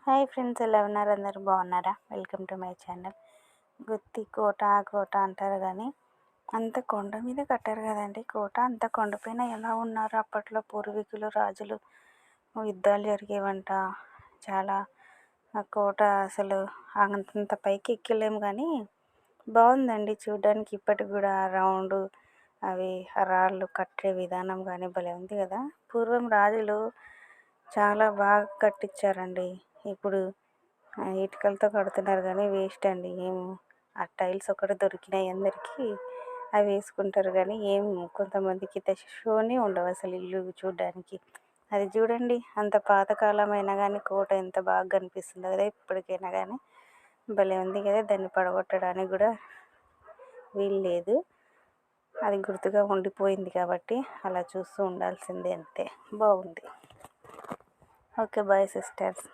Hi friends, ఎలా ఉన్నారు? అందరూ బాగున్నారా? Welcome to my channel. Gooty కోట ఆ కోట అంటారు కానీ అంత కొండ మీద కట్టారు కదండి కోట. అంత కొండపైన ఎలా ఉన్నారు అప్పట్లో పూర్వీకులు, రాజులు? యుద్ధాలు జరిగేవంట చాలా. ఆ కోట అసలు అంతంత పైకి ఎక్కలేము కానీ బాగుందండి చూడడానికి. ఇప్పటికి కూడా రౌండ్ అవి రాళ్ళు కట్టే విధానం కానీ భలే ఉంది కదా. పూర్వం రాజులు చాలా బాగా కట్టించారండి. ఇప్పుడు ఇటుకలతో కడుతున్నారు కానీ వేస్ట్ అండి. ఏం ఆ టైల్స్ ఒకటి దొరికినాయి అందరికీ, అవి వేసుకుంటారు కానీ ఏం కొంతమందికి షోనే ఉండవు అసలు ఇల్లు చూడడానికి. అది చూడండి, అంత పాతకాలమైనా కానీ కోట ఎంత బాగా కనిపిస్తుందో కదా ఇప్పటికైనా కానీ. భలే ఉంది కదా. దాన్ని పడగొట్టడానికి కూడా వీలు లేదు. అది గుర్తుగా ఉండిపోయింది కాబట్టి అలా చూస్తూ ఉండాల్సిందే, అంతే. బాగుంది. Okay, bye sisters.